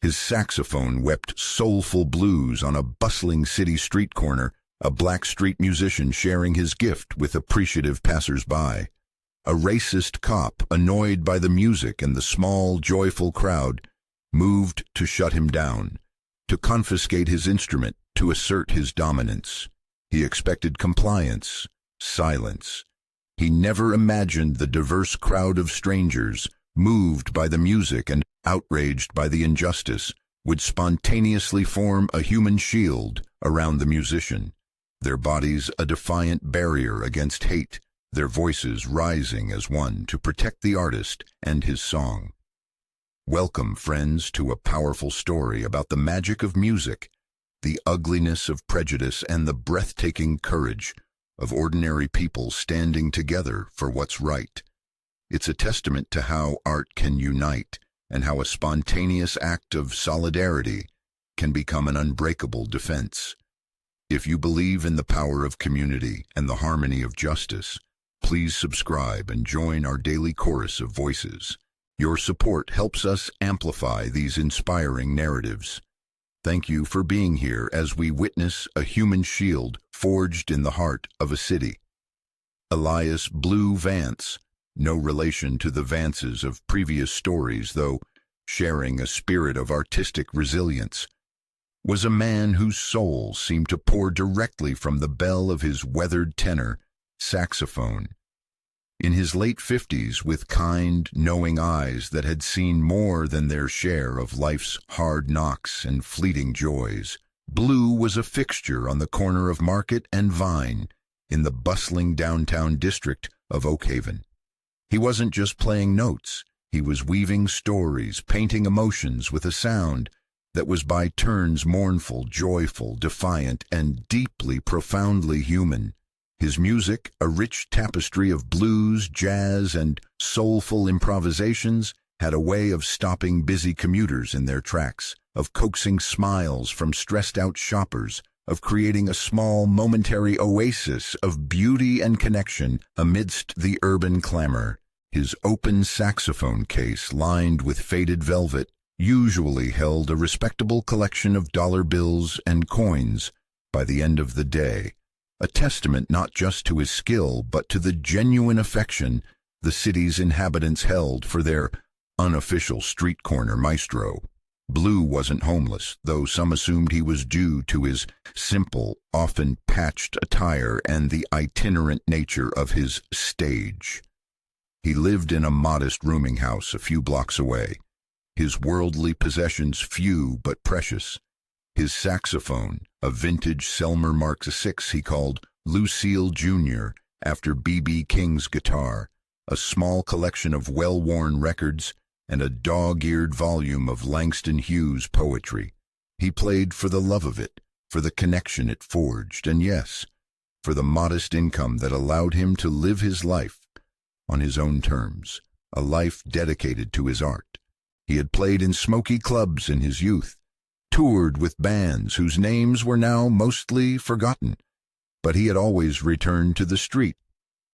His saxophone wept soulful blues on a bustling city street corner, a black street musician sharing his gift with appreciative passers-by. A racist cop, annoyed by the music and the small, joyful crowd, moved to shut him down, to confiscate his instrument, to assert his dominance. He expected compliance, silence. He never imagined the diverse crowd of strangers, moved by the music and outraged by the injustice, would spontaneously form a human shield around the musician, their bodies a defiant barrier against hate, their voices rising as one to protect the artist and his song. Welcome, friends, to a powerful story about the magic of music, the ugliness of prejudice, and the breathtaking courage of ordinary people standing together for what's right. It's a testament to how art can unite and how a spontaneous act of solidarity can become an unbreakable defense. If you believe in the power of community and the harmony of justice, please subscribe and join our daily chorus of voices. Your support helps us amplify these inspiring narratives. Thank you for being here as we witness a human shield forged in the heart of a city. Elias Blue Vance, no relation to the Vances of previous stories, though sharing a spirit of artistic resilience, was a man whose soul seemed to pour directly from the bell of his weathered tenor saxophone. In his late 50s, with kind, knowing eyes that had seen more than their share of life's hard knocks and fleeting joys, Blue was a fixture on the corner of Market and Vine in the bustling downtown district of Oak Haven. He wasn't just playing notes, he was weaving stories, painting emotions with a sound that was by turns mournful, joyful, defiant, and deeply, profoundly human. His music, a rich tapestry of blues, jazz, and soulful improvisations, had a way of stopping busy commuters in their tracks, of coaxing smiles from stressed-out shoppers, of creating a small, momentary oasis of beauty and connection amidst the urban clamor. His open saxophone case, lined with faded velvet, usually held a respectable collection of dollar bills and coins by the end of the day, a testament not just to his skill but to the genuine affection the city's inhabitants held for their unofficial street corner maestro. Blue wasn't homeless, though some assumed he was due to his simple, often patched attire and the itinerant nature of his stage. He lived in a modest rooming house a few blocks away, his worldly possessions few but precious. His saxophone, a vintage Selmer Mark VI he called Lucille Jr. after B.B. King's guitar, a small collection of well-worn records, and a dog-eared volume of Langston Hughes poetry. He played for the love of it, for the connection it forged, and yes, for the modest income that allowed him to live his life on his own terms, a life dedicated to his art. He had played in smoky clubs in his youth, toured with bands whose names were now mostly forgotten, but he had always returned to the street,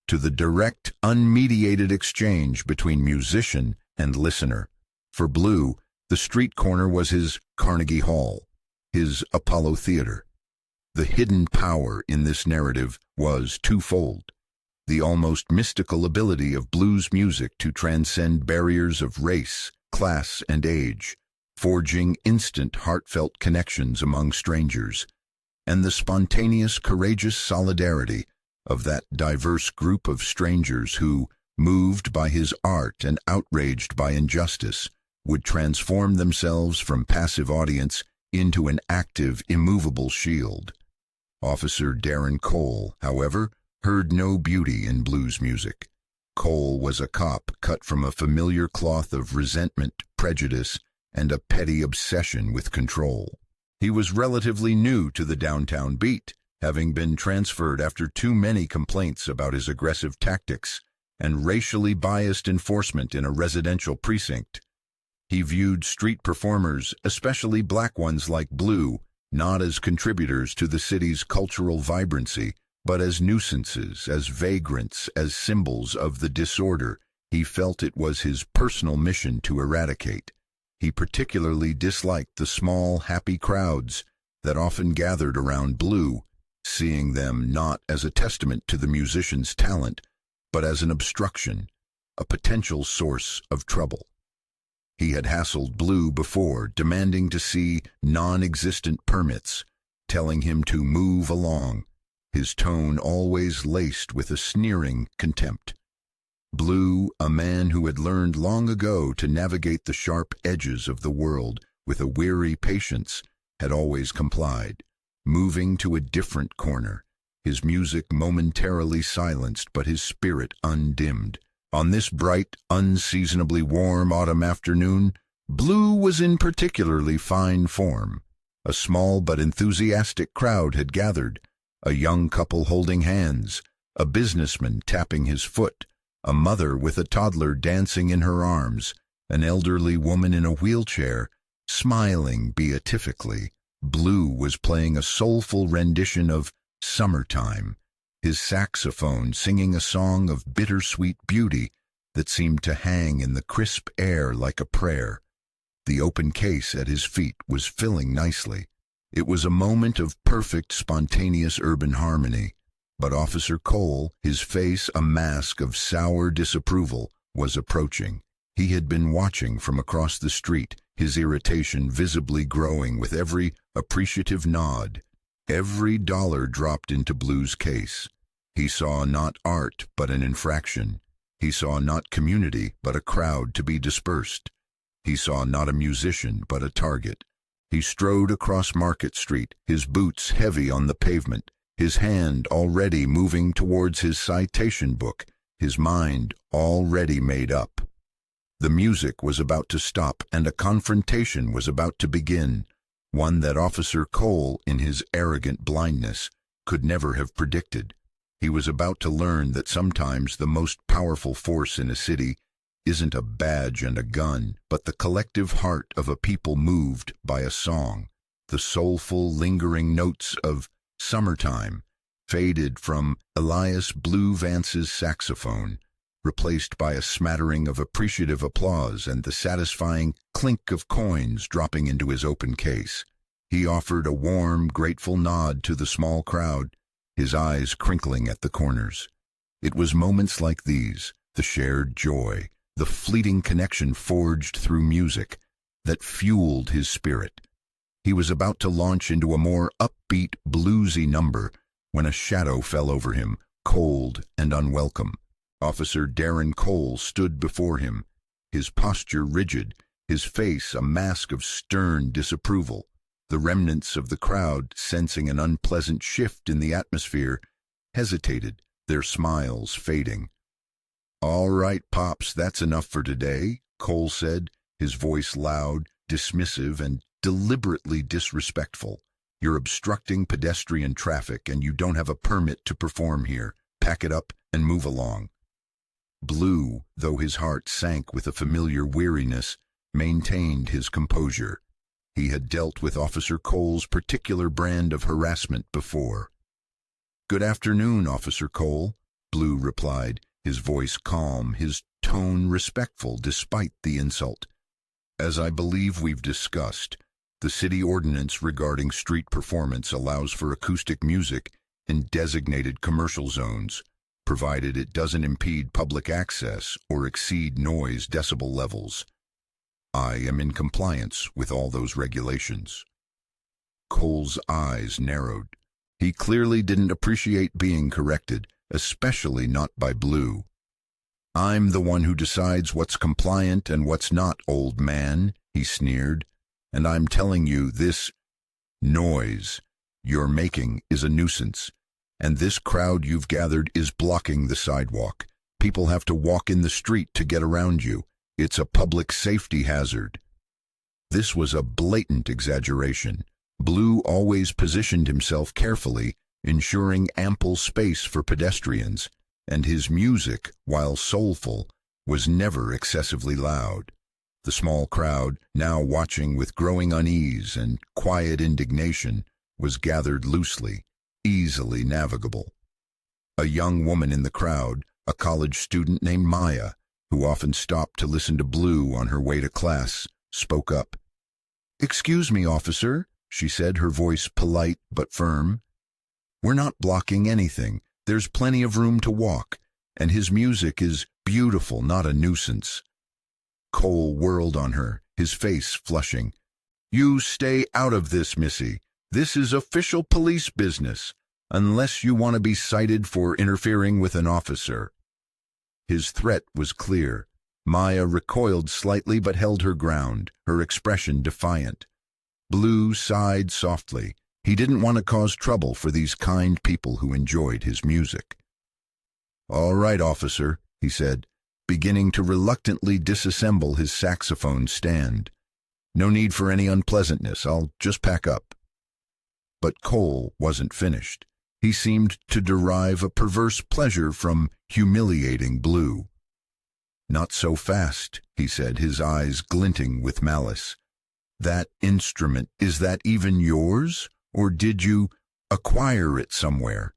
to the direct, unmediated exchange between musician and listener. For Blue, the street corner was his Carnegie Hall, his Apollo Theater. The hidden power in this narrative was twofold: the almost mystical ability of blues music to transcend barriers of race, class, and age, forging instant, heartfelt connections among strangers, and the spontaneous, courageous solidarity of that diverse group of strangers who, moved by his art and outraged by injustice, would transform themselves from passive audience into an active, immovable shield. Officer Darren Cole, however, heard no beauty in blues music. Cole was a cop cut from a familiar cloth of resentment, prejudice, and a petty obsession with control. He was relatively new to the downtown beat, having been transferred after too many complaints about his aggressive tactics and racially biased enforcement in a residential precinct. He viewed street performers, especially black ones like Blue, not as contributors to the city's cultural vibrancy, but as nuisances, as vagrants, as symbols of the disorder he felt it was his personal mission to eradicate. He particularly disliked the small, happy crowds that often gathered around Blue, seeing them not as a testament to the musician's talent, but as an obstruction, a potential source of trouble. He had hassled Blue before, demanding to see non-existent permits, telling him to move along, his tone always laced with a sneering contempt. Blue, a man who had learned long ago to navigate the sharp edges of the world with a weary patience, had always complied, moving to a different corner, his music momentarily silenced but his spirit undimmed. On this bright, unseasonably warm autumn afternoon, Blue was in particularly fine form. A small but enthusiastic crowd had gathered, a young couple holding hands, a businessman tapping his foot, a mother with a toddler dancing in her arms, an elderly woman in a wheelchair, smiling beatifically. Blue was playing a soulful rendition of Summertime, his saxophone singing a song of bittersweet beauty that seemed to hang in the crisp air like a prayer. The open case at his feet was filling nicely. It was a moment of perfect, spontaneous urban harmony. But Officer Cole, his face a mask of sour disapproval, was approaching. He had been watching from across the street, his irritation visibly growing with every appreciative nod. Every dollar dropped into Blue's case. He saw not art, but an infraction. He saw not community, but a crowd to be dispersed. He saw not a musician, but a target. He strode across Market Street, his boots heavy on the pavement, his hand already moving towards his citation book, his mind already made up. The music was about to stop, and a confrontation was about to begin, one that Officer Cole, in his arrogant blindness, could never have predicted. He was about to learn that sometimes the most powerful force in a city isn't a badge and a gun, but the collective heart of a people moved by a song. The soulful, lingering notes of Summertime faded from Elias Blue Vance's saxophone, replaced by a smattering of appreciative applause and the satisfying clink of coins dropping into his open case. He offered a warm, grateful nod to the small crowd, his eyes crinkling at the corners. It was moments like these, the shared joy, the fleeting connection forged through music, that fueled his spirit. He was about to launch into a more upbeat, bluesy number when a shadow fell over him, cold and unwelcome. Officer Darren Cole stood before him, his posture rigid, his face a mask of stern disapproval. The remnants of the crowd, sensing an unpleasant shift in the atmosphere, hesitated, their smiles fading. "All right, Pops, that's enough for today," Cole said, his voice loud, dismissive, and deliberately disrespectful. "You're obstructing pedestrian traffic and you don't have a permit to perform here. Pack it up and move along." Blue, though his heart sank with a familiar weariness, maintained his composure. He had dealt with Officer Cole's particular brand of harassment before. "Good afternoon, Officer Cole," Blue replied, his voice calm, his tone respectful despite the insult. "As I believe we've discussed, the city ordinance regarding street performance allows for acoustic music in designated commercial zones, provided it doesn't impede public access or exceed noise decibel levels. I am in compliance with all those regulations." Cole's eyes narrowed. He clearly didn't appreciate being corrected, especially not by Blue. "I'm the one who decides what's compliant and what's not, old man," he sneered, "and I'm telling you this noise you're making is a nuisance, and this crowd you've gathered is blocking the sidewalk. People have to walk in the street to get around you. It's a public safety hazard." This was a blatant exaggeration. Blue always positioned himself carefully, ensuring ample space for pedestrians, and his music, while soulful, was never excessively loud. The small crowd, now watching with growing unease and quiet indignation, was gathered loosely, easily navigable. A young woman in the crowd, a college student named Maya, who often stopped to listen to Blue on her way to class, spoke up. "Excuse me, officer," she said, her voice polite but firm. "We're not blocking anything. There's plenty of room to walk, and his music is beautiful, not a nuisance." Cole whirled on her, his face flushing. "You stay out of this, Missy. This is official police business, unless you want to be cited for interfering with an officer." His threat was clear. Maya recoiled slightly but held her ground, her expression defiant. Blue sighed softly. He didn't want to cause trouble for these kind people who enjoyed his music. "All right, officer," he said, beginning to reluctantly disassemble his saxophone stand. "No need for any unpleasantness. I'll just pack up." But Cole wasn't finished. He seemed to derive a perverse pleasure from humiliating Blue. "Not so fast," he said, his eyes glinting with malice. "That instrument, is that even yours? Or did you acquire it somewhere?"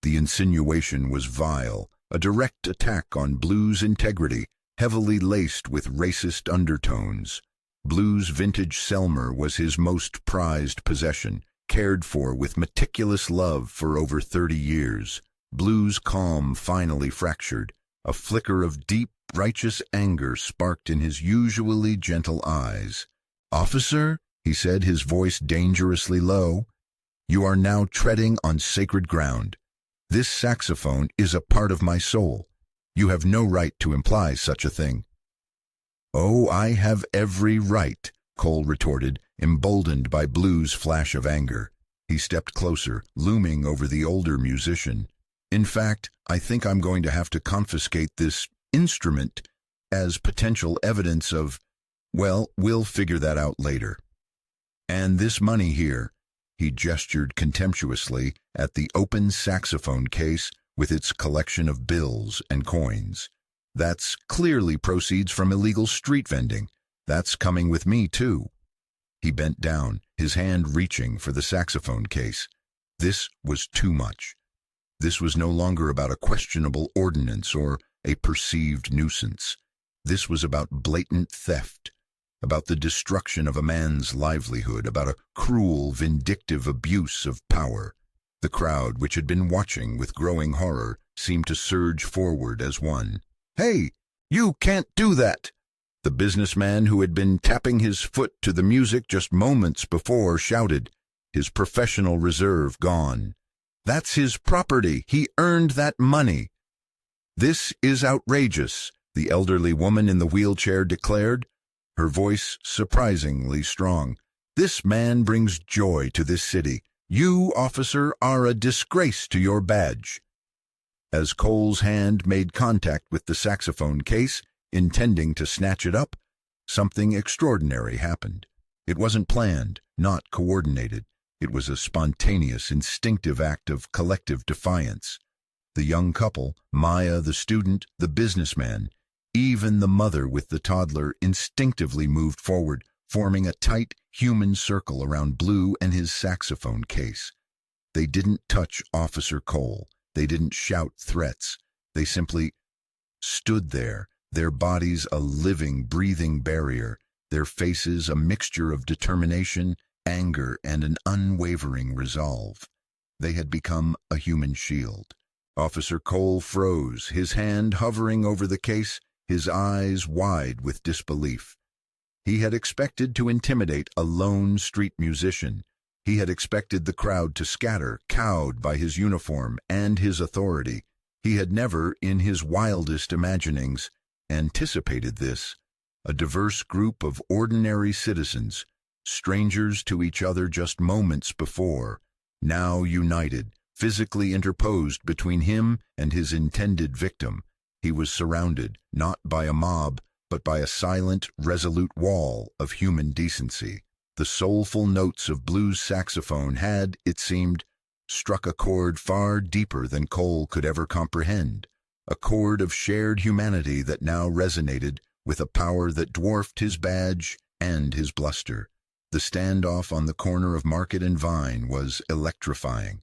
The insinuation was vile, a direct attack on Blue's integrity, heavily laced with racist undertones. Blue's vintage Selmer was his most prized possession, cared for with meticulous love for over 30 years. Blue's calm finally fractured. A flicker of deep, righteous anger sparked in his usually gentle eyes. "Officer," he said, his voice dangerously low, "you are now treading on sacred ground. This saxophone is a part of my soul. You have no right to imply such a thing." "Oh, I have every right," Cole retorted, emboldened by Blue's flash of anger. He stepped closer, looming over the older musician. "In fact, I think I'm going to have to confiscate this instrument as potential evidence of, well, we'll figure that out later. And this money here," he gestured contemptuously at the open saxophone case with its collection of bills and coins. "That's clearly proceeds from illegal street vending. That's coming with me, too." He bent down, his hand reaching for the saxophone case. This was too much. This was no longer about a questionable ordinance or a perceived nuisance. This was about blatant theft, about the destruction of a man's livelihood, about a cruel, vindictive abuse of power. The crowd, which had been watching with growing horror, seemed to surge forward as one. "Hey, you can't do that!" The businessman who had been tapping his foot to the music just moments before shouted, his professional reserve gone. "That's his property. He earned that money." "This is outrageous," the elderly woman in the wheelchair declared, her voice surprisingly strong. "This man brings joy to this city. You, officer, are a disgrace to your badge." As Cole's hand made contact with the saxophone case, intending to snatch it up, something extraordinary happened. It wasn't planned, not coordinated. It was a spontaneous, instinctive act of collective defiance. The young couple, Maya the student, the businessman, even the mother with the toddler, instinctively moved forward, forming a tight, human circle around Blue and his saxophone case. They didn't touch Officer Cole. They didn't shout threats. They simply stood there, their bodies a living, breathing barrier, their faces a mixture of determination, anger, and an unwavering resolve. They had become a human shield. Officer Cole froze, his hand hovering over the case, his eyes wide with disbelief. He had expected to intimidate a lone street musician. He had expected the crowd to scatter, cowed by his uniform and his authority. He had never, in his wildest imaginings, anticipated this. A diverse group of ordinary citizens, strangers to each other just moments before, now united, physically interposed between him and his intended victim. He was surrounded, not by a mob, but by a silent, resolute wall of human decency. The soulful notes of Blue's saxophone had, it seemed, struck a chord far deeper than Cole could ever comprehend, a chord of shared humanity that now resonated with a power that dwarfed his badge and his bluster. The standoff on the corner of Market and Vine was electrifying.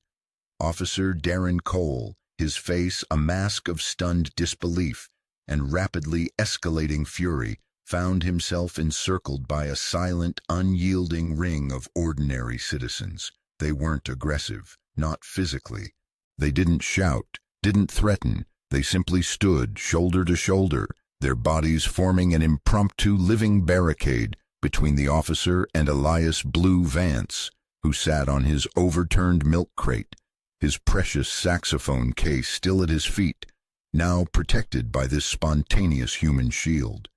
Officer Darren Cole, his face a mask of stunned disbelief and rapidly escalating fury, found himself encircled by a silent, unyielding ring of ordinary citizens. They weren't aggressive, not physically. They didn't shout, didn't threaten. They simply stood shoulder to shoulder, their bodies forming an impromptu living barricade between the officer and Elias Blue Vance, who sat on his overturned milk crate, his precious saxophone case still at his feet, now protected by this spontaneous human shield.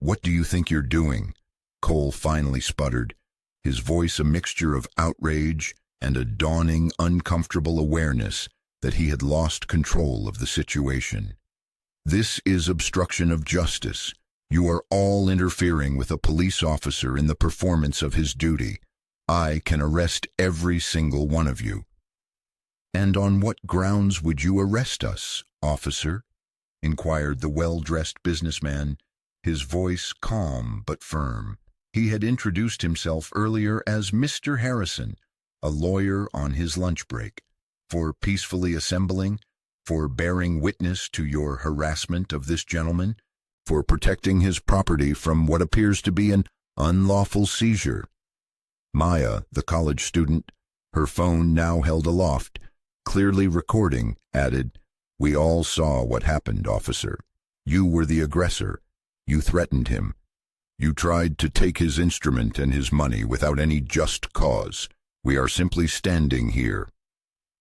What do you think you're doing?" Cole finally sputtered, his voice a mixture of outrage and a dawning, uncomfortable awareness that he had lost control of the situation. "This is obstruction of justice. You are all interfering with a police officer in the performance of his duty. I can arrest every single one of you." "And on what grounds would you arrest us, officer?" inquired the well-dressed businessman, his voice calm but firm. He had introduced himself earlier as Mr. Harrison, a lawyer on his lunch break. "For peacefully assembling, for bearing witness to your harassment of this gentleman, for protecting his property from what appears to be an unlawful seizure." Maya, the college student, her phone now held aloft, clearly recording, added, "We all saw what happened, officer. You were the aggressor. You threatened him. You tried to take his instrument and his money without any just cause. We are simply standing here."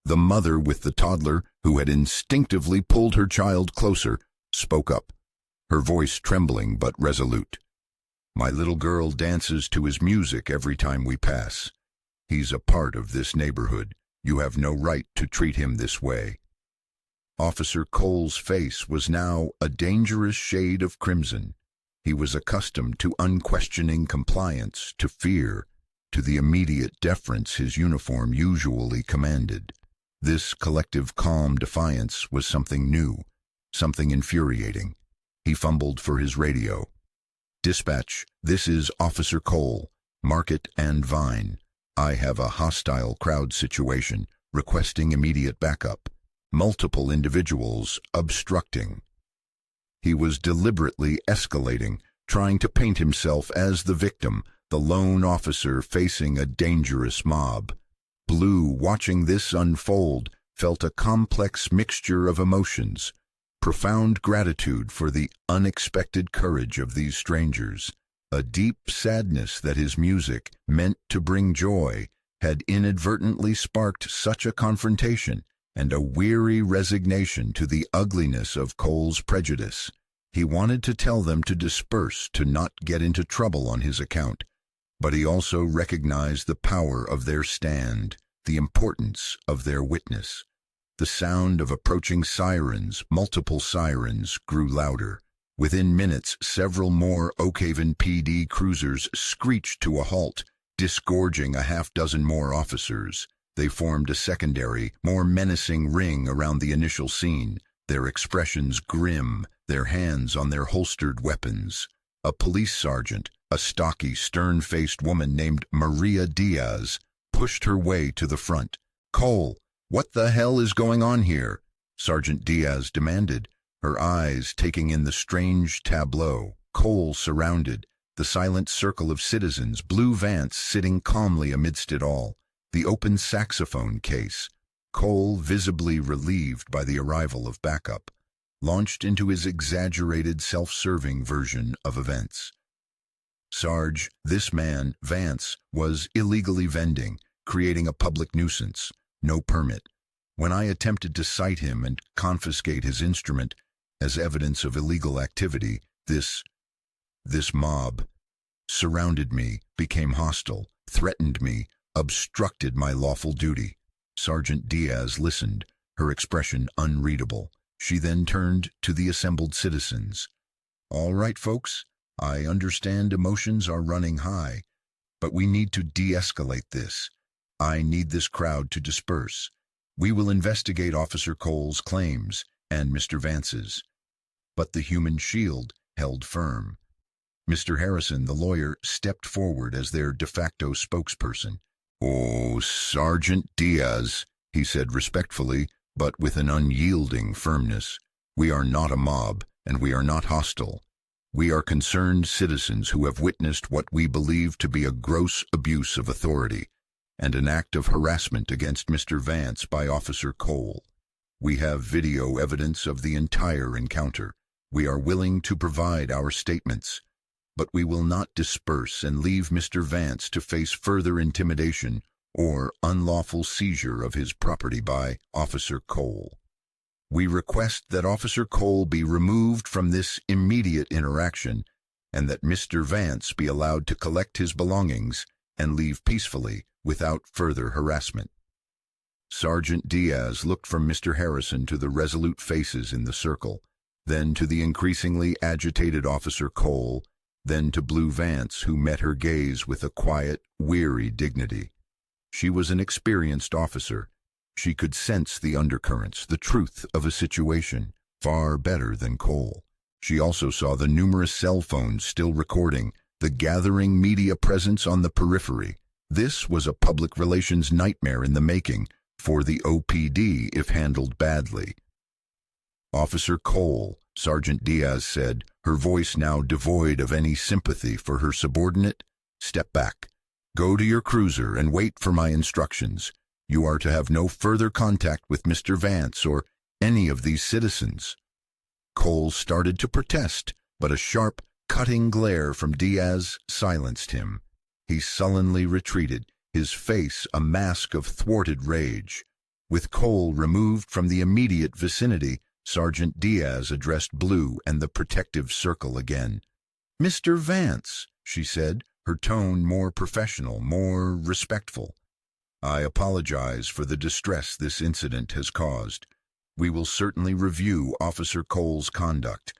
The mother with the toddler, who had instinctively pulled her child closer, spoke up, her voice trembling but resolute. "My little girl dances to his music every time we pass. He's a part of this neighborhood. You have no right to treat him this way." Officer Cole's face was now a dangerous shade of crimson. He was accustomed to unquestioning compliance, to fear, to the immediate deference his uniform usually commanded. This collective calm defiance was something new, something infuriating. He fumbled for his radio. "Dispatch, this is Officer Cole, Market and Vine. I have a hostile crowd situation, requesting immediate backup. Multiple individuals obstructing." He was deliberately escalating, trying to paint himself as the victim, the lone officer facing a dangerous mob. Blue, watching this unfold, felt a complex mixture of emotions. Profound gratitude for the unexpected courage of these strangers, a deep sadness that his music, meant to bring joy, had inadvertently sparked such a confrontation, and a weary resignation to the ugliness of Cole's prejudice. He wanted to tell them to disperse, to not get into trouble on his account, but he also recognized the power of their stand, the importance of their witness. The sound of approaching sirens, multiple sirens, grew louder. Within minutes, several more Oakhaven PD cruisers screeched to a halt, disgorging a half-dozen more officers. They formed a secondary, more menacing ring around the initial scene, their expressions grim, their hands on their holstered weapons. A police sergeant, a stocky, stern-faced woman named Maria Diaz, pushed her way to the front. "Cole, what the hell is going on here?" Sergeant Diaz demanded, her eyes taking in the strange tableau. Cole surrounded, the silent circle of citizens, Blue Vance sitting calmly amidst it all. The open saxophone case, Cole, visibly relieved by the arrival of backup, launched into his exaggerated, self-serving version of events. "Sarge, this man, Vance, was illegally vending, creating a public nuisance, no permit. When I attempted to cite him and confiscate his instrument as evidence of illegal activity, this mob surrounded me, became hostile, threatened me, obstructed my lawful duty." Sergeant Diaz listened, her expression unreadable. She then turned to the assembled citizens. "All right, folks, I understand emotions are running high, but we need to de-escalate this. I need this crowd to disperse. We will investigate Officer Cole's claims and Mr. Vance's." But the human shield held firm. Mr. Harrison, the lawyer, stepped forward as their de facto spokesperson. "Oh, Sergeant Diaz," he said respectfully, but with an unyielding firmness, "we are not a mob, and we are not hostile. We are concerned citizens who have witnessed what we believe to be a gross abuse of authority and an act of harassment against Mr. Vance by Officer Cole. We have video evidence of the entire encounter. We are willing to provide our statements, but we will not disperse and leave Mr. Vance to face further intimidation or unlawful seizure of his property by Officer Cole. We request that Officer Cole be removed from this immediate interaction and that Mr. Vance be allowed to collect his belongings and leave peacefully without further harassment. Sergeant Diaz looked from Mr. Harrison to the resolute faces in the circle, then to the increasingly agitated Officer Cole, then to Blue Vance, who met her gaze with a quiet, weary dignity. She was an experienced officer. She could sense the undercurrents, the truth of a situation, far better than Cole. She also saw the numerous cell phones still recording, the gathering media presence on the periphery. This was a public relations nightmare in the making for the OPD if handled badly. "Officer Cole," Sergeant Diaz said, her voice now devoid of any sympathy for her subordinate, "step back. Go to your cruiser and wait for my instructions. You are to have no further contact with Mr. Vance or any of these citizens." Cole started to protest, but a sharp, cutting glare from Diaz silenced him. He sullenly retreated, his face a mask of thwarted rage. With Cole removed from the immediate vicinity, Sergeant Diaz addressed Blue and the protective circle again. "Mr. Vance," she said, her tone more professional, more respectful. "I apologize for the distress this incident has caused. We will certainly review Officer Cole's conduct.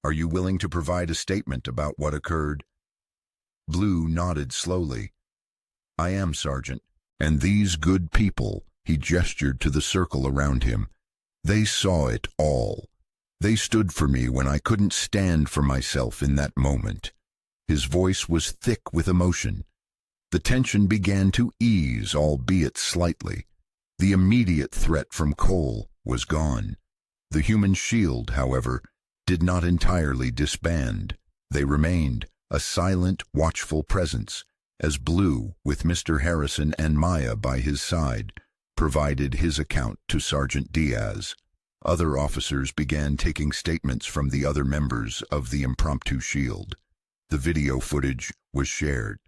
Are you willing to provide a statement about what occurred?" Blue nodded slowly. "I am, Sergeant. And these good people," he gestured to the circle around him, "they saw it all. They stood for me when I couldn't stand for myself in that moment." His voice was thick with emotion. The tension began to ease, albeit slightly. The immediate threat from Cole was gone. The human shield, however, did not entirely disband. They remained, a silent, watchful presence, as Blue, with Mr. Harrison and Maya by his side, provided his account to Sergeant Diaz. Other officers began taking statements from the other members of the impromptu shield. The video footage was shared.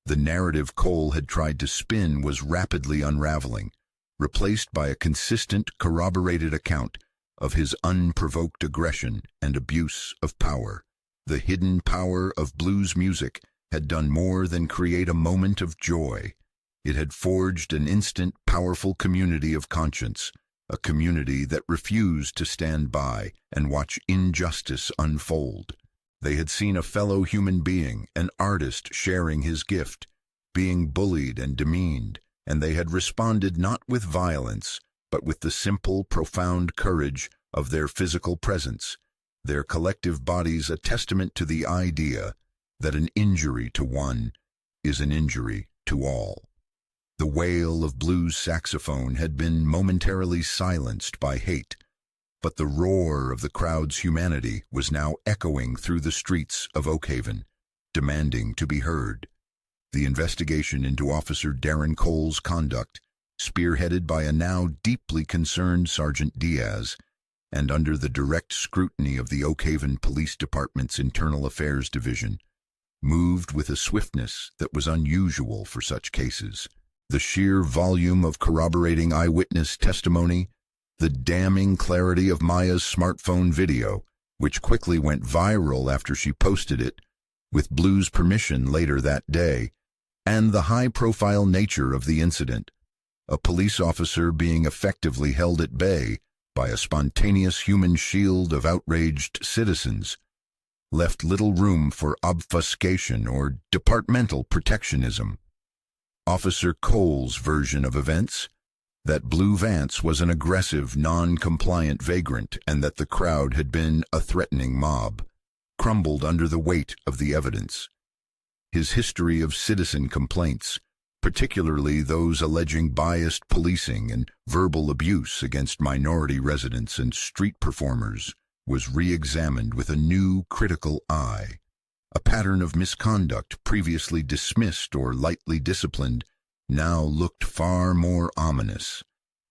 The narrative Cole had tried to spin was rapidly unraveling, replaced by a consistent, corroborated account of his unprovoked aggression and abuse of power. The hidden power of blues music had done more than create a moment of joy. It had forged an instant, powerful community of conscience, a community that refused to stand by and watch injustice unfold. They had seen a fellow human being, an artist sharing his gift, being bullied and demeaned, and they had responded not with violence, but with the simple, profound courage of their physical presence, their collective bodies a testament to the idea that an injury to one is an injury to all. The wail of Blue's saxophone had been momentarily silenced by hate, but the roar of the crowd's humanity was now echoing through the streets of Oakhaven, demanding to be heard. The investigation into Officer Darren Cole's conduct, spearheaded by a now deeply concerned Sergeant Diaz, and under the direct scrutiny of the Oakhaven Police Department's Internal Affairs Division, moved with a swiftness that was unusual for such cases. The sheer volume of corroborating eyewitness testimony, the damning clarity of Maya's smartphone video, which quickly went viral after she posted it, with Blue's permission later that day, and the high-profile nature of the incident, a police officer being effectively held at bay by a spontaneous human shield of outraged citizens, left little room for obfuscation or departmental protectionism. Officer Cole's version of events, that Blue Vance was an aggressive, non-compliant vagrant and that the crowd had been a threatening mob, crumbled under the weight of the evidence. His history of citizen complaints, particularly those alleging biased policing and verbal abuse against minority residents and street performers, was re-examined with a new critical eye. A pattern of misconduct previously dismissed or lightly disciplined now looked far more ominous.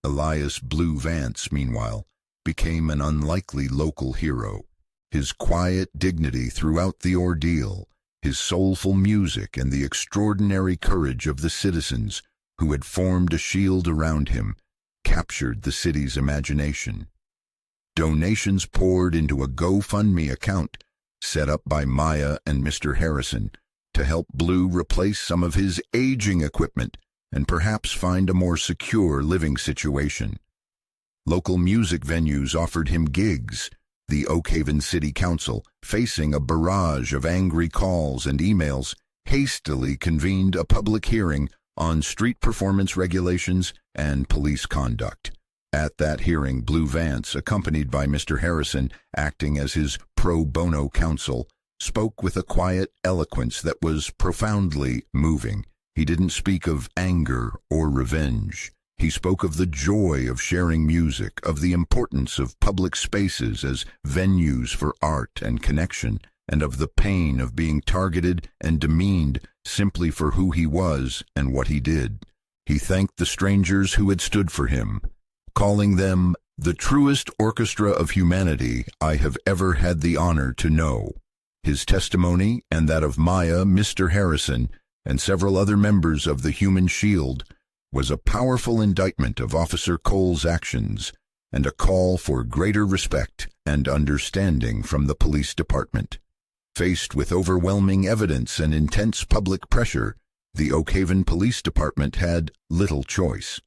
Elias Blue Vance, meanwhile, became an unlikely local hero. His quiet dignity throughout the ordeal, his soulful music, and the extraordinary courage of the citizens who had formed a shield around him captured the city's imagination. Donations poured into a GoFundMe account set up by Maya and Mr. Harrison to help Blue replace some of his aging equipment and perhaps find a more secure living situation. Local music venues offered him gigs. The Oak Haven City Council, facing a barrage of angry calls and emails, hastily convened a public hearing on street performance regulations and police conduct. At that hearing, Blue Vance, accompanied by Mr. Harrison, acting as his pro bono counsel, spoke with a quiet eloquence that was profoundly moving. He didn't speak of anger or revenge. He spoke of the joy of sharing music, of the importance of public spaces as venues for art and connection, and of the pain of being targeted and demeaned simply for who he was and what he did. He thanked the strangers who had stood for him, calling them the truest orchestra of humanity I have ever had the honor to know. His testimony, and that of Maya, Mr. Harrison, and several other members of the Human Shield, was a powerful indictment of Officer Cole's actions and a call for greater respect and understanding from the police department. Faced with overwhelming evidence and intense public pressure, the Oak Haven Police Department had little choice.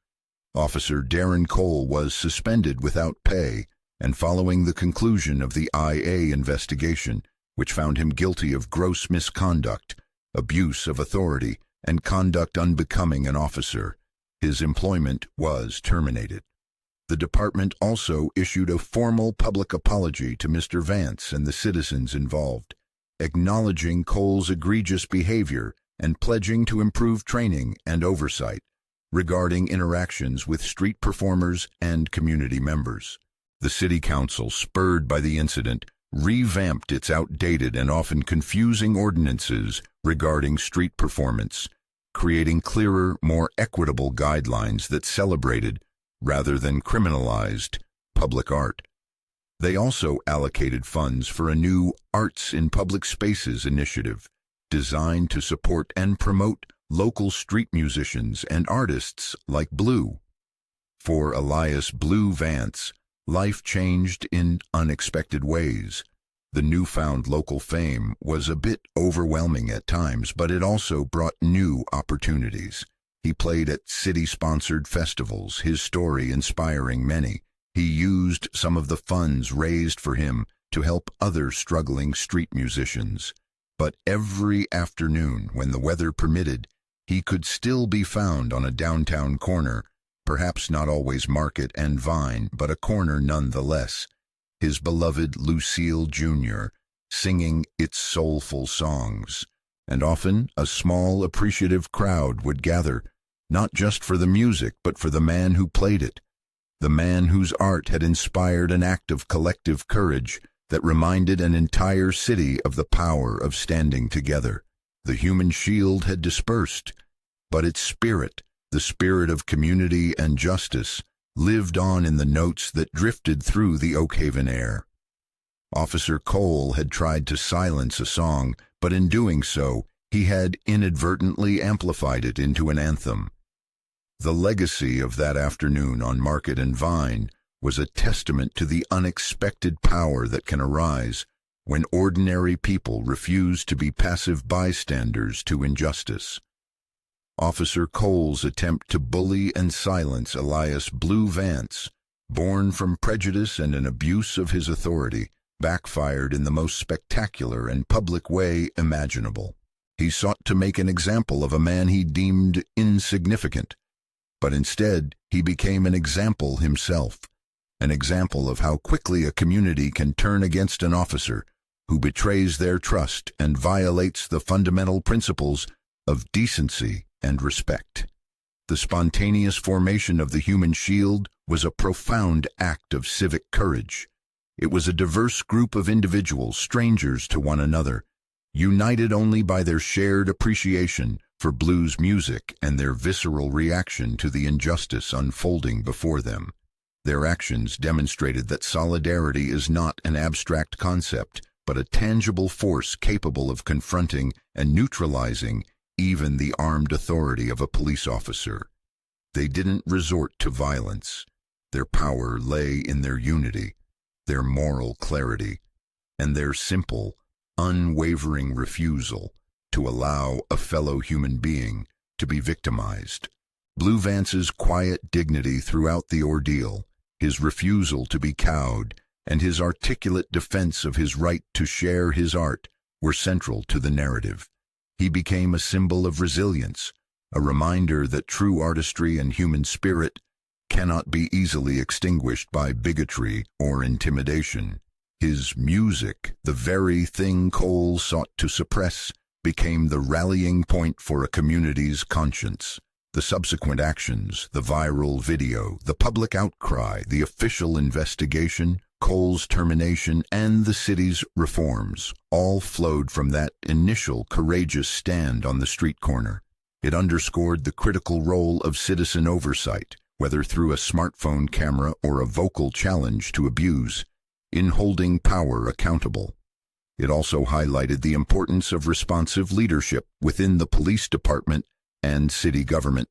Officer Darren Cole was suspended without pay, and following the conclusion of the IA investigation, which found him guilty of gross misconduct, abuse of authority, and conduct unbecoming an officer, his employment was terminated. The department also issued a formal public apology to Mr. Vance and the citizens involved, acknowledging Cole's egregious behavior and pledging to improve training and oversight regarding interactions with street performers and community members. The City Council, spurred by the incident, revamped its outdated and often confusing ordinances regarding street performance, creating clearer, more equitable guidelines that celebrated, rather than criminalized, public art. They also allocated funds for a new Arts in Public Spaces initiative, designed to support and promote local street musicians and artists like Blue. For Elias Blue Vance, life changed in unexpected ways. The newfound local fame was a bit overwhelming at times, but it also brought new opportunities. He played at city-sponsored festivals, his story inspiring many. He used some of the funds raised for him to help other struggling street musicians. But every afternoon, when the weather permitted, he could still be found on a downtown corner, perhaps not always Market and Vine, but a corner nonetheless, his beloved Lucille Jr., singing its soulful songs. And often a small, appreciative crowd would gather, not just for the music, but for the man who played it, the man whose art had inspired an act of collective courage that reminded an entire city of the power of standing together. The Human Shield had dispersed, but its spirit, the spirit of community and justice, lived on in the notes that drifted through the Oak Haven air. Officer Cole had tried to silence a song, but in doing so, he had inadvertently amplified it into an anthem. The legacy of that afternoon on Market and Vine was a testament to the unexpected power that can arise when ordinary people refuse to be passive bystanders to injustice. Officer Cole's attempt to bully and silence Elias Blue Vance, born from prejudice and an abuse of his authority, backfired in the most spectacular and public way imaginable. He sought to make an example of a man he deemed insignificant, but instead he became an example himself, an example of how quickly a community can turn against an officer who betrays their trust and violates the fundamental principles of decency and respect. The spontaneous formation of the Human Shield was a profound act of civic courage, It was a diverse group of individuals, strangers to one another, united only by their shared appreciation for blues music and their visceral reaction to the injustice unfolding before them. Their actions demonstrated that solidarity is not an abstract concept, but a tangible force capable of confronting and neutralizing even the armed authority of a police officer. They didn't resort to violence. Their power lay in their unity, their moral clarity, and their simple, unwavering refusal to allow a fellow human being to be victimized. Blue Vance's quiet dignity throughout the ordeal, his refusal to be cowed, and his articulate defense of his right to share his art were central to the narrative. He became a symbol of resilience, a reminder that true artistry and human spirit cannot be easily extinguished by bigotry or intimidation. His music, the very thing Cole sought to suppress, became the rallying point for a community's conscience. The subsequent actions, the viral video, the public outcry, the official investigation, Cole's termination, and the city's reforms all flowed from that initial courageous stand on the street corner. It underscored the critical role of citizen oversight, whether through a smartphone camera or a vocal challenge to abuse, in holding power accountable. It also highlighted the importance of responsive leadership within the police department and city government.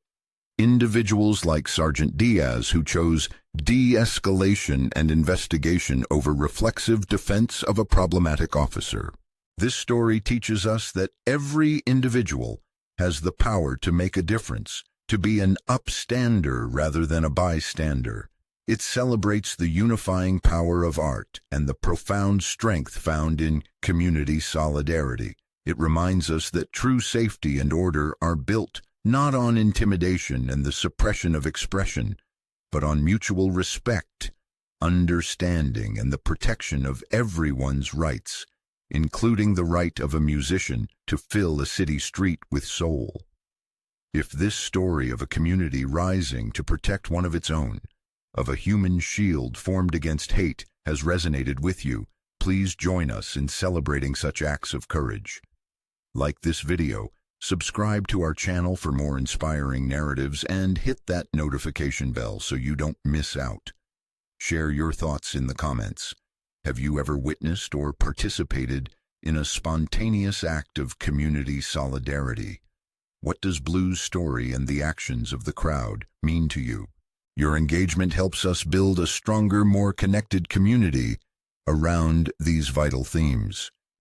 Individuals like Sergeant Diaz, who chose de-escalation and investigation over reflexive defense of a problematic officer. This story teaches us that every individual has the power to make a difference, to be an upstander rather than a bystander. It celebrates the unifying power of art and the profound strength found in community solidarity. It reminds us that true safety and order are built not on intimidation and the suppression of expression, but on mutual respect, understanding, and the protection of everyone's rights, including the right of a musician to fill a city street with soul. If this story of a community rising to protect one of its own, of a human shield formed against hate, has resonated with you, please join us in celebrating such acts of courage. Like this video, subscribe to our channel for more inspiring narratives, and hit that notification bell so you don't miss out. Share your thoughts in the comments. Have you ever witnessed or participated in a spontaneous act of community solidarity? What does Blue's story and the actions of the crowd mean to you? Your engagement helps us build a stronger, more connected community around these vital themes.